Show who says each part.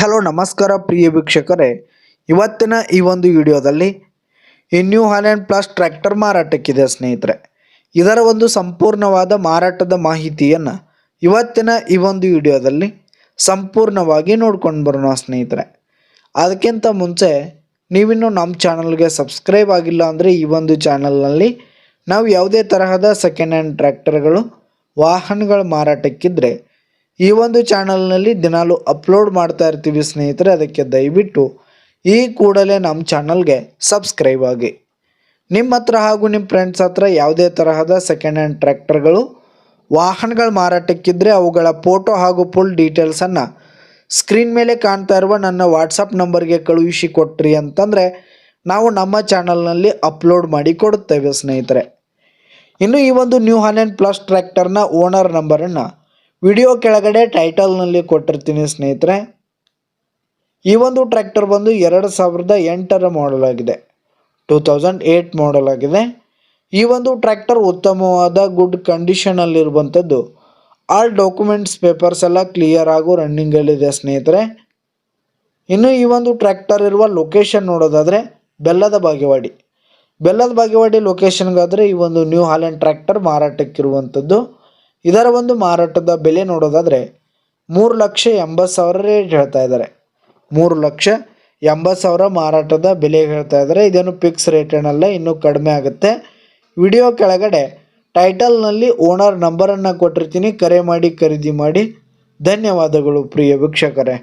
Speaker 1: Hello ನಮಸ್ಕಾರ ಪ್ರಿಯ ವೀಕ್ಷಕರೇ, ಇವತ್ತಿನ ಈ ಒಂದು ವಿಡಿಯೋದಲ್ಲಿ ಈ ನ್ಯೂ ಹಾಲೆಂಡ್ ಪ್ಲಸ್ ಟ್ರ್ಯಾಕ್ಟರ್ ಮಾರಾಟಕ್ಕಿದೆ ಸ್ನೇಹಿತರೆ. ಇದರ ಒಂದು ಸಂಪೂರ್ಣವಾದ ಮಾರಾಟದ ಮಾಹಿತಿಯನ್ನು ಇವತ್ತಿನ ಈ ಒಂದು ವಿಡಿಯೋದಲ್ಲಿ ಸಂಪೂರ್ಣವಾಗಿ ನೋಡ್ಕೊಂಡು ಬರೋಣ ಸ್ನೇಹಿತರೆ. ಅದಕ್ಕಿಂತ ಮುಂಚೆ ನೀವಿನ್ನು ನಮ್ಮ ಚಾನಲ್ಗೆ ಸಬ್ಸ್ಕ್ರೈಬ್ ಆಗಿಲ್ಲ ಅಂದರೆ ಈ ಒಂದು ಚಾನಲ್ನಲ್ಲಿ ನಾವು ಯಾವುದೇ ತರಹದ ಸೆಕೆಂಡ್ ಹ್ಯಾಂಡ್ ಟ್ರ್ಯಾಕ್ಟರ್ಗಳು ವಾಹನಗಳ ಮಾರಾಟಕ್ಕಿದ್ರೆ ಈ ಒಂದು ಚಾನಲ್ನಲ್ಲಿ ದಿನಾಲು ಅಪ್ಲೋಡ್ ಮಾಡ್ತಾ ಇರ್ತೀವಿ ಸ್ನೇಹಿತರೆ. ಅದಕ್ಕೆ ದಯವಿಟ್ಟು ಈ ಕೂಡಲೇ ನಮ್ಮ ಚಾನಲ್ಗೆ ಸಬ್ಸ್ಕ್ರೈಬ್ ಆಗಿ. ನಿಮ್ಮ ಹತ್ರ ಹಾಗೂ ನಿಮ್ಮ ಫ್ರೆಂಡ್ಸ್ ಹತ್ರ ಯಾವುದೇ ತರಹದ ಸೆಕೆಂಡ್ ಹ್ಯಾಂಡ್ ಟ್ರ್ಯಾಕ್ಟರ್ಗಳು ವಾಹನಗಳ ಮಾರಾಟಕ್ಕಿದ್ರೆ ಅವುಗಳ ಫೋಟೋ ಹಾಗೂ ಫುಲ್ ಡೀಟೇಲ್ಸನ್ನು ಸ್ಕ್ರೀನ್ ಮೇಲೆ ಕಾಣ್ತಾ ಇರುವ ನನ್ನ ವಾಟ್ಸಪ್ ನಂಬರ್ಗೆ ಕಳುಹಿಸಿ ಕೊಟ್ರಿ ಅಂತಂದರೆ ನಾವು ನಮ್ಮ ಚಾನಲ್ನಲ್ಲಿ ಅಪ್ಲೋಡ್ ಮಾಡಿ ಕೊಡುತ್ತೇವೆ ಸ್ನೇಹಿತರೆ. ಇನ್ನು ಈ ಒಂದು ನ್ಯೂ ಹಾಲೆಂಡ್ ಪ್ಲಸ್ ಟ್ರ್ಯಾಕ್ಟರ್ನ ಓನರ್ ನಂಬರನ್ನು ವಿಡಿಯೋ ಕೆಳಗಡೆ ಟೈಟಲ್ನಲ್ಲಿ ಕೊಟ್ಟಿರ್ತೀನಿ ಸ್ನೇಹಿತರೆ. ಈ ಒಂದು ಟ್ರ್ಯಾಕ್ಟರ್ ಬಂದು 2008ರ ಮಾಡೆಲ್ ಆಗಿದೆ, 2008 ಮಾಡೆಲ್ ಆಗಿದೆ. ಈ ಒಂದು ಟ್ರ್ಯಾಕ್ಟರ್ ಉತ್ತಮವಾದ ಗುಡ್ ಕಂಡೀಷನಲ್ಲಿರುವಂಥದ್ದು. ಆಲ್ ಡಾಕ್ಯುಮೆಂಟ್ಸ್ ಪೇಪರ್ಸ್ ಎಲ್ಲ ಕ್ಲಿಯರ್ ಆಗೋ ರನ್ನಿಂಗಲ್ಲಿದೆ ಸ್ನೇಹಿತರೆ. ಇನ್ನು ಈ ಒಂದು ಟ್ರ್ಯಾಕ್ಟರ್ ಇರುವ ಲೊಕೇಶನ್ ನೋಡೋದಾದರೆ ಬೆಲ್ಲದ ಬಾಗೇವಾಡಿ ಲೊಕೇಶನ್ಗಾದರೆ ಈ ಒಂದು ನ್ಯೂ ಹಾಲೆಂಡ್ ಟ್ರ್ಯಾಕ್ಟರ್ ಮಾರಾಟಕ್ಕಿರುವಂಥದ್ದು. ಇದರ ಒಂದು ಮಾರಾಟದ ಬೆಲೆ ನೋಡೋದಾದರೆ 3,80,000 ರೇಟ್ ಹೇಳ್ತಾ ಇದ್ದಾರೆ. 3,80,000 ಮಾರಾಟದ ಬೆಲೆ ಹೇಳ್ತಾ ಇದ್ದಾರೆ. ಇದೇನು ಫಿಕ್ಸ್ ರೇಟ್ ಏನಲ್ಲ, ಇನ್ನೂ ಕಡಿಮೆ ಆಗುತ್ತೆ. ವಿಡಿಯೋ ಕೆಳಗಡೆ ಟೈಟಲ್ನಲ್ಲಿ ಓನರ್ ನಂಬರನ್ನು ಕೊಟ್ಟಿರ್ತೀನಿ, ಕರೆ ಮಾಡಿ ಖರೀದಿ ಮಾಡಿ. ಧನ್ಯವಾದಗಳು ಪ್ರಿಯ ವೀಕ್ಷಕರೇ.